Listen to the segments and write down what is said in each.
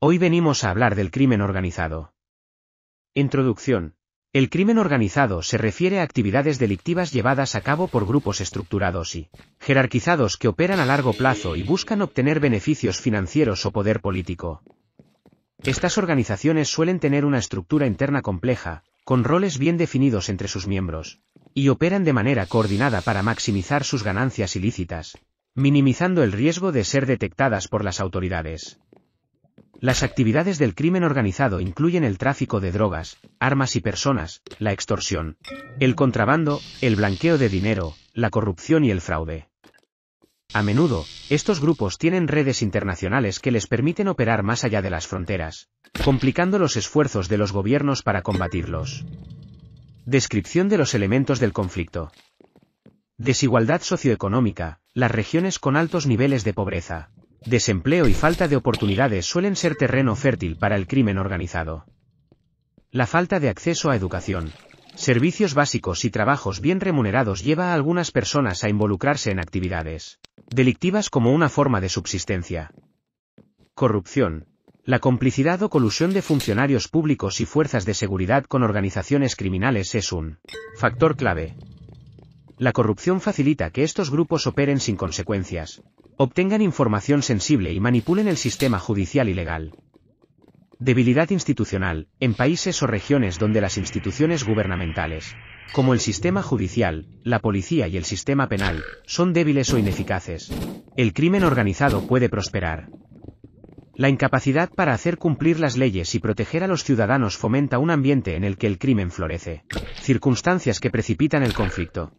Hoy venimos a hablar del crimen organizado. Introducción. El crimen organizado se refiere a actividades delictivas llevadas a cabo por grupos estructurados y jerarquizados que operan a largo plazo y buscan obtener beneficios financieros o poder político. Estas organizaciones suelen tener una estructura interna compleja, con roles bien definidos entre sus miembros, y operan de manera coordinada para maximizar sus ganancias ilícitas, minimizando el riesgo de ser detectadas por las autoridades. Las actividades del crimen organizado incluyen el tráfico de drogas, armas y personas, la extorsión, el contrabando, el blanqueo de dinero, la corrupción y el fraude. A menudo, estos grupos tienen redes internacionales que les permiten operar más allá de las fronteras, complicando los esfuerzos de los gobiernos para combatirlos. Descripción de los elementos del conflicto. Desigualdad socioeconómica. Las regiones con altos niveles de pobreza, desempleo y falta de oportunidades suelen ser terreno fértil para el crimen organizado. La falta de acceso a educación, servicios básicos y trabajos bien remunerados lleva a algunas personas a involucrarse en actividades delictivas como una forma de subsistencia. Corrupción. La complicidad o colusión de funcionarios públicos y fuerzas de seguridad con organizaciones criminales es un factor clave. La corrupción facilita que estos grupos operen sin consecuencias, obtengan información sensible y manipulen el sistema judicial y legal. Debilidad institucional. En países o regiones donde las instituciones gubernamentales, como el sistema judicial, la policía y el sistema penal, son débiles o ineficaces, el crimen organizado puede prosperar. La incapacidad para hacer cumplir las leyes y proteger a los ciudadanos fomenta un ambiente en el que el crimen florece, circunstancias que precipitan el conflicto.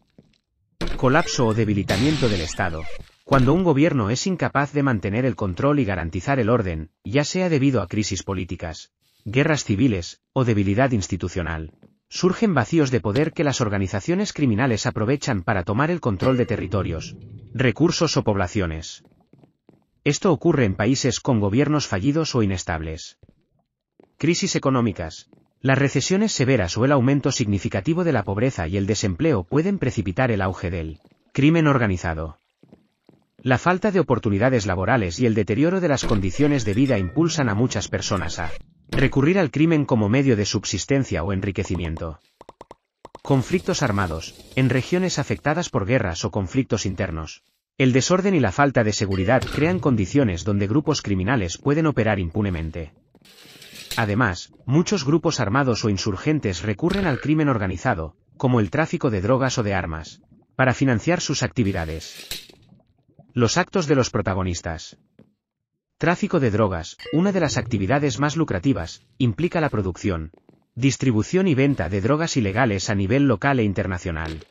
Colapso o debilitamiento del Estado. Cuando un gobierno es incapaz de mantener el control y garantizar el orden, ya sea debido a crisis políticas, guerras civiles, o debilidad institucional, surgen vacíos de poder que las organizaciones criminales aprovechan para tomar el control de territorios, recursos o poblaciones. Esto ocurre en países con gobiernos fallidos o inestables. Crisis económicas. Las recesiones severas o el aumento significativo de la pobreza y el desempleo pueden precipitar el auge del crimen organizado. La falta de oportunidades laborales y el deterioro de las condiciones de vida impulsan a muchas personas a recurrir al crimen como medio de subsistencia o enriquecimiento. Conflictos armados. En regiones afectadas por guerras o conflictos internos, el desorden y la falta de seguridad crean condiciones donde grupos criminales pueden operar impunemente. Además, muchos grupos armados o insurgentes recurren al crimen organizado, como el tráfico de drogas o de armas, para financiar sus actividades. Los actos de los protagonistas. Tráfico de drogas, una de las actividades más lucrativas, implica la producción, distribución y venta de drogas ilegales a nivel local e internacional.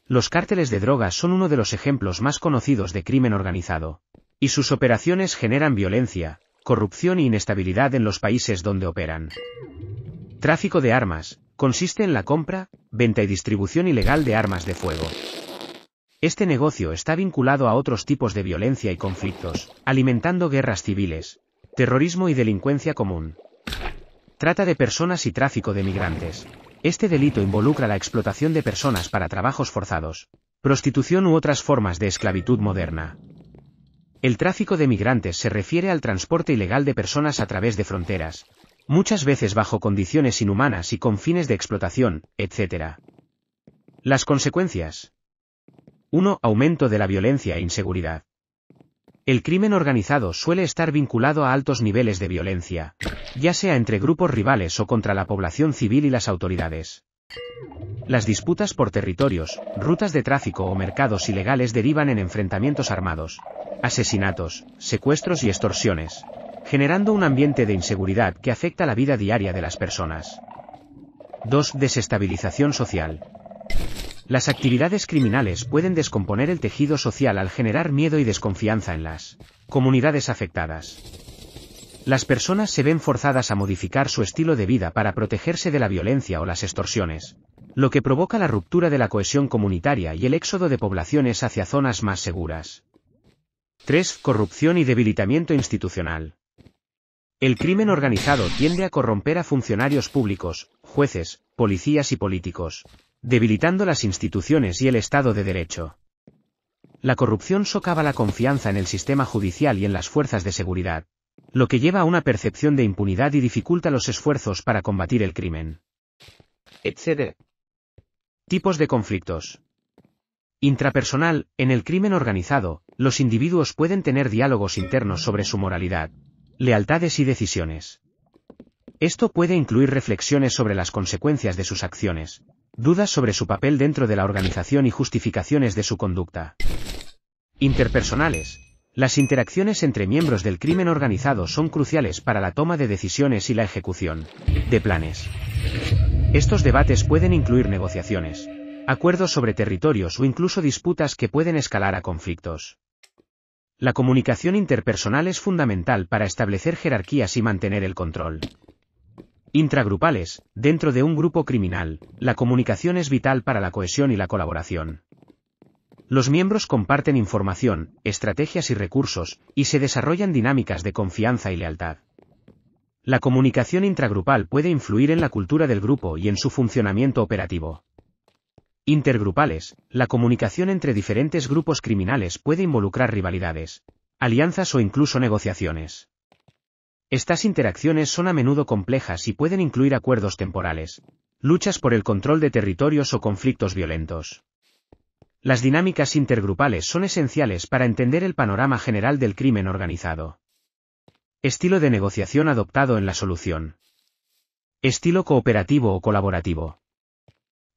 Los cárteles de drogas son uno de los ejemplos más conocidos de crimen organizado, y sus operaciones generan violencia, corrupción e inestabilidad en los países donde operan. Tráfico de armas. Consiste en la compra, venta y distribución ilegal de armas de fuego. Este negocio está vinculado a otros tipos de violencia y conflictos, alimentando guerras civiles, terrorismo y delincuencia común. Trata de personas y tráfico de migrantes. Este delito involucra la explotación de personas para trabajos forzados, prostitución u otras formas de esclavitud moderna. El tráfico de migrantes se refiere al transporte ilegal de personas a través de fronteras, muchas veces bajo condiciones inhumanas y con fines de explotación, etc. Las consecuencias. 1. Aumento de la violencia e inseguridad. El crimen organizado suele estar vinculado a altos niveles de violencia, ya sea entre grupos rivales o contra la población civil y las autoridades. Las disputas por territorios, rutas de tráfico o mercados ilegales derivan en enfrentamientos armados, asesinatos, secuestros y extorsiones, generando un ambiente de inseguridad que afecta la vida diaria de las personas. 2. Desestabilización social. Las actividades criminales pueden descomponer el tejido social al generar miedo y desconfianza en las comunidades afectadas. Las personas se ven forzadas a modificar su estilo de vida para protegerse de la violencia o las extorsiones, lo que provoca la ruptura de la cohesión comunitaria y el éxodo de poblaciones hacia zonas más seguras. 3. Corrupción y debilitamiento institucional. El crimen organizado tiende a corromper a funcionarios públicos, jueces, policías y políticos, debilitando las instituciones y el Estado de Derecho. La corrupción socava la confianza en el sistema judicial y en las fuerzas de seguridad, lo que lleva a una percepción de impunidad y dificulta los esfuerzos para combatir el crimen. etc. Tipos de conflictos. Intrapersonal, en el crimen organizado, los individuos pueden tener diálogos internos sobre su moralidad, lealtades y decisiones. Esto puede incluir reflexiones sobre las consecuencias de sus acciones, dudas sobre su papel dentro de la organización y justificaciones de su conducta. Interpersonales. Las interacciones entre miembros del crimen organizado son cruciales para la toma de decisiones y la ejecución de planes. Estos debates pueden incluir negociaciones, acuerdos sobre territorios o incluso disputas que pueden escalar a conflictos. La comunicación interpersonal es fundamental para establecer jerarquías y mantener el control. Intragrupales, dentro de un grupo criminal, la comunicación es vital para la cohesión y la colaboración. Los miembros comparten información, estrategias y recursos, y se desarrollan dinámicas de confianza y lealtad. La comunicación intragrupal puede influir en la cultura del grupo y en su funcionamiento operativo. Intergrupales, la comunicación entre diferentes grupos criminales puede involucrar rivalidades, alianzas o incluso negociaciones. Estas interacciones son a menudo complejas y pueden incluir acuerdos temporales, luchas por el control de territorios o conflictos violentos. Las dinámicas intergrupales son esenciales para entender el panorama general del crimen organizado. Estilo de negociación adoptado en la solución. Estilo cooperativo o colaborativo.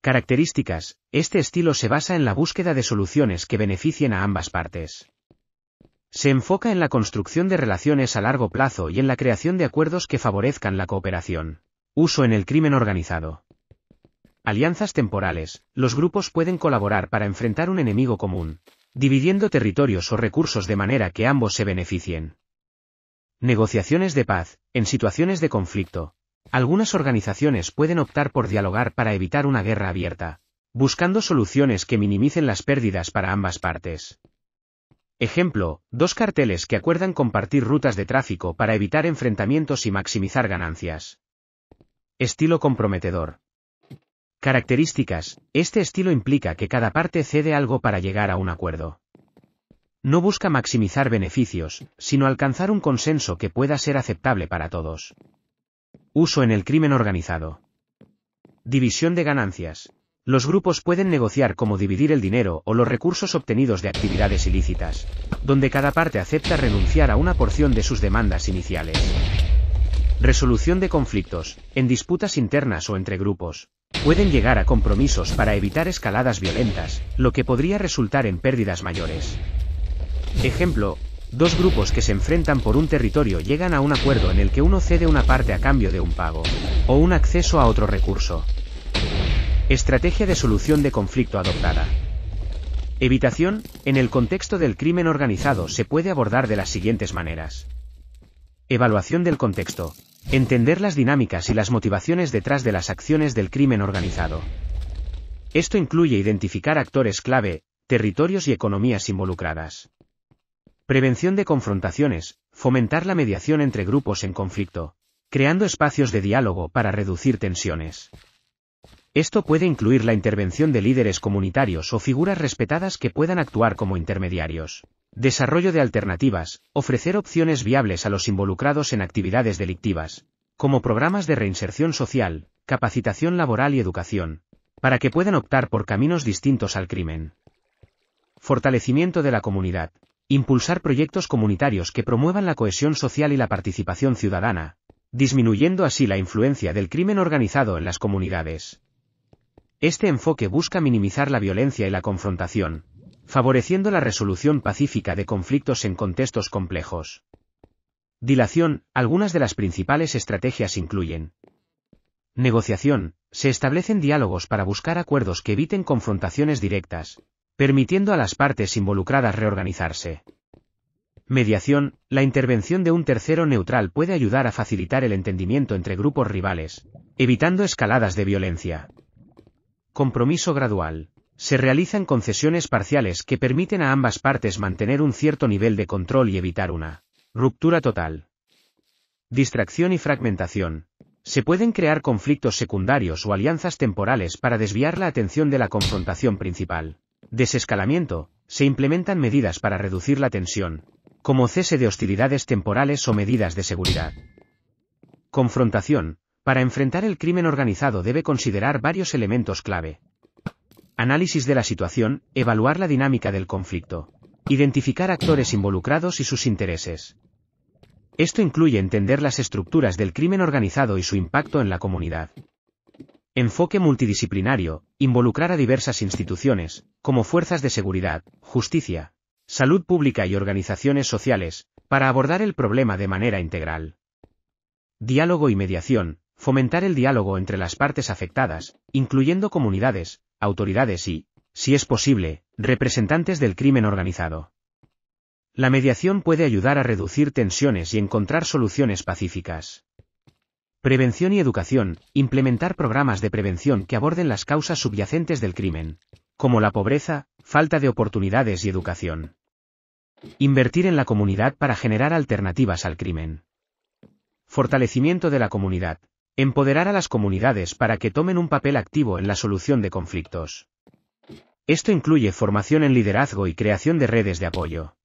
Características. Este estilo se basa en la búsqueda de soluciones que beneficien a ambas partes. Se enfoca en la construcción de relaciones a largo plazo y en la creación de acuerdos que favorezcan la cooperación. Uso en el crimen organizado. Alianzas temporales. Los grupos pueden colaborar para enfrentar un enemigo común, dividiendo territorios o recursos de manera que ambos se beneficien. Negociaciones de paz. En situaciones de conflicto, algunas organizaciones pueden optar por dialogar para evitar una guerra abierta, buscando soluciones que minimicen las pérdidas para ambas partes. Ejemplo, dos carteles que acuerdan compartir rutas de tráfico para evitar enfrentamientos y maximizar ganancias. Estilo comprometedor. Características. Este estilo implica que cada parte cede algo para llegar a un acuerdo. No busca maximizar beneficios, sino alcanzar un consenso que pueda ser aceptable para todos. Uso en el crimen organizado. División de ganancias. Los grupos pueden negociar cómo dividir el dinero o los recursos obtenidos de actividades ilícitas, donde cada parte acepta renunciar a una porción de sus demandas iniciales. Resolución de conflictos. En disputas internas o entre grupos, pueden llegar a compromisos para evitar escaladas violentas, lo que podría resultar en pérdidas mayores. Ejemplo, dos grupos que se enfrentan por un territorio llegan a un acuerdo en el que uno cede una parte a cambio de un pago, o un acceso a otro recurso. Estrategia de solución de conflicto adoptada. Evitación. En el contexto del crimen organizado se puede abordar de las siguientes maneras. Evaluación del contexto. Entender las dinámicas y las motivaciones detrás de las acciones del crimen organizado. Esto incluye identificar actores clave, territorios y economías involucradas. Prevención de confrontaciones. Fomentar la mediación entre grupos en conflicto, creando espacios de diálogo para reducir tensiones. Esto puede incluir la intervención de líderes comunitarios o figuras respetadas que puedan actuar como intermediarios. Desarrollo de alternativas. Ofrecer opciones viables a los involucrados en actividades delictivas, como programas de reinserción social, capacitación laboral y educación, para que puedan optar por caminos distintos al crimen. Fortalecimiento de la comunidad. Impulsar proyectos comunitarios que promuevan la cohesión social y la participación ciudadana, disminuyendo así la influencia del crimen organizado en las comunidades. Este enfoque busca minimizar la violencia y la confrontación, favoreciendo la resolución pacífica de conflictos en contextos complejos. Dilación. Algunas de las principales estrategias incluyen: negociación. Se establecen diálogos para buscar acuerdos que eviten confrontaciones directas, permitiendo a las partes involucradas reorganizarse. Mediación. La intervención de un tercero neutral puede ayudar a facilitar el entendimiento entre grupos rivales, evitando escaladas de violencia. Compromiso gradual. Se realizan concesiones parciales que permiten a ambas partes mantener un cierto nivel de control y evitar una ruptura total. Distracción y fragmentación. Se pueden crear conflictos secundarios o alianzas temporales para desviar la atención de la confrontación principal. Desescalamiento. Se implementan medidas para reducir la tensión, como cese de hostilidades temporales o medidas de seguridad. Confrontación. Para enfrentar el crimen organizado debe considerar varios elementos clave. Análisis de la situación, evaluar la dinámica del conflicto. Identificar actores involucrados y sus intereses. Esto incluye entender las estructuras del crimen organizado y su impacto en la comunidad. Enfoque multidisciplinario, involucrar a diversas instituciones, como fuerzas de seguridad, justicia, salud pública y organizaciones sociales, para abordar el problema de manera integral. Diálogo y mediación, fomentar el diálogo entre las partes afectadas, incluyendo comunidades, autoridades y, si es posible, representantes del crimen organizado. La mediación puede ayudar a reducir tensiones y encontrar soluciones pacíficas. Prevención y educación, implementar programas de prevención que aborden las causas subyacentes del crimen, como la pobreza, falta de oportunidades y educación. Invertir en la comunidad para generar alternativas al crimen. Fortalecimiento de la comunidad. Empoderar a las comunidades para que tomen un papel activo en la solución de conflictos. Esto incluye formación en liderazgo y creación de redes de apoyo.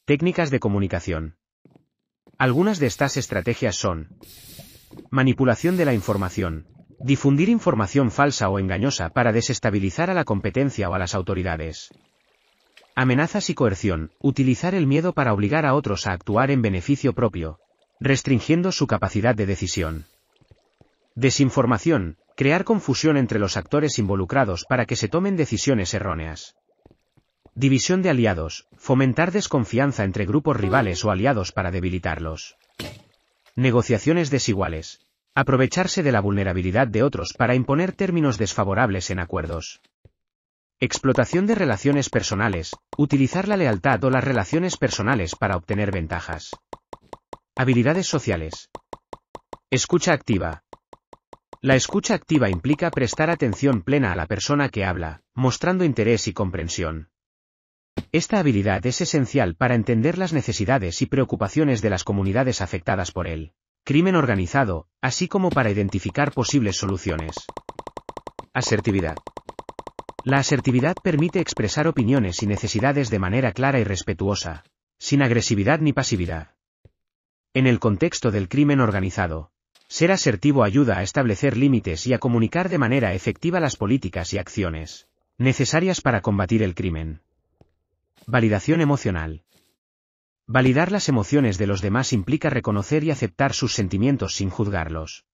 Técnicas de comunicación. Algunas de estas estrategias son: manipulación de la información. Difundir información falsa o engañosa para desestabilizar a la competencia o a las autoridades. Amenazas y coerción. Utilizar el miedo para obligar a otros a actuar en beneficio propio, restringiendo su capacidad de decisión. Desinformación. Crear confusión entre los actores involucrados para que se tomen decisiones erróneas. División de aliados. Fomentar desconfianza entre grupos rivales o aliados para debilitarlos. Negociaciones desiguales. Aprovecharse de la vulnerabilidad de otros para imponer términos desfavorables en acuerdos. Explotación de relaciones personales. Utilizar la lealtad o las relaciones personales para obtener ventajas. Habilidades sociales. Escucha activa. La escucha activa implica prestar atención plena a la persona que habla, mostrando interés y comprensión. Esta habilidad es esencial para entender las necesidades y preocupaciones de las comunidades afectadas por el crimen organizado, así como para identificar posibles soluciones. Asertividad. La asertividad permite expresar opiniones y necesidades de manera clara y respetuosa, sin agresividad ni pasividad. En el contexto del crimen organizado, ser asertivo ayuda a establecer límites y a comunicar de manera efectiva las políticas y acciones necesarias para combatir el crimen. Validación emocional. Validar las emociones de los demás implica reconocer y aceptar sus sentimientos sin juzgarlos.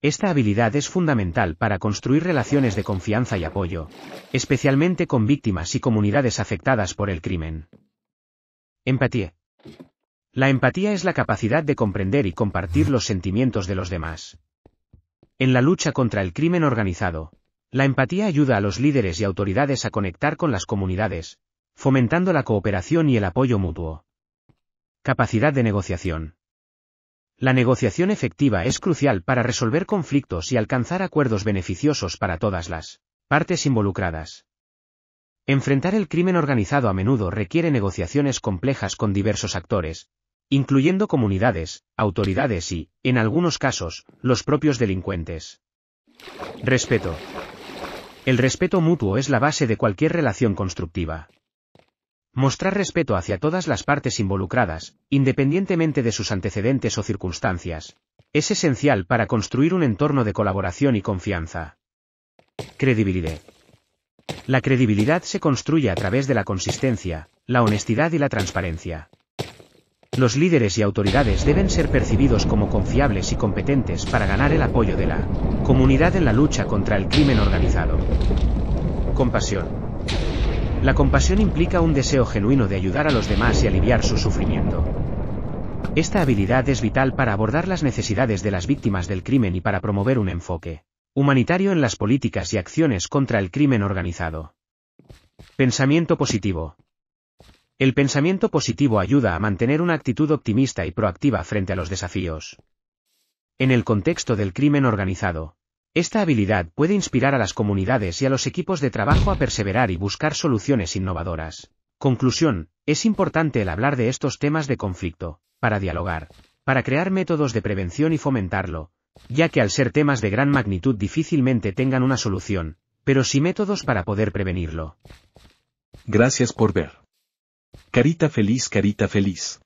Esta habilidad es fundamental para construir relaciones de confianza y apoyo, especialmente con víctimas y comunidades afectadas por el crimen. Empatía. La empatía es la capacidad de comprender y compartir los sentimientos de los demás. En la lucha contra el crimen organizado, la empatía ayuda a los líderes y autoridades a conectar con las comunidades, fomentando la cooperación y el apoyo mutuo. Capacidad de negociación. La negociación efectiva es crucial para resolver conflictos y alcanzar acuerdos beneficiosos para todas las partes involucradas. Enfrentar el crimen organizado a menudo requiere negociaciones complejas con diversos actores, incluyendo comunidades, autoridades y, en algunos casos, los propios delincuentes. Respeto. El respeto mutuo es la base de cualquier relación constructiva. Mostrar respeto hacia todas las partes involucradas, independientemente de sus antecedentes o circunstancias, es esencial para construir un entorno de colaboración y confianza. Credibilidad. La credibilidad se construye a través de la consistencia, la honestidad y la transparencia. Los líderes y autoridades deben ser percibidos como confiables y competentes para ganar el apoyo de la comunidad en la lucha contra el crimen organizado. Compasión. La compasión implica un deseo genuino de ayudar a los demás y aliviar su sufrimiento. Esta habilidad es vital para abordar las necesidades de las víctimas del crimen y para promover un enfoque humanitario en las políticas y acciones contra el crimen organizado. Pensamiento positivo. El pensamiento positivo ayuda a mantener una actitud optimista y proactiva frente a los desafíos. En el contexto del crimen organizado, esta habilidad puede inspirar a las comunidades y a los equipos de trabajo a perseverar y buscar soluciones innovadoras. Conclusión, es importante el hablar de estos temas de conflicto, para dialogar, para crear métodos de prevención y fomentarlo, ya que al ser temas de gran magnitud difícilmente tengan una solución, pero sí métodos para poder prevenirlo. Gracias por ver. Carita feliz, carita feliz.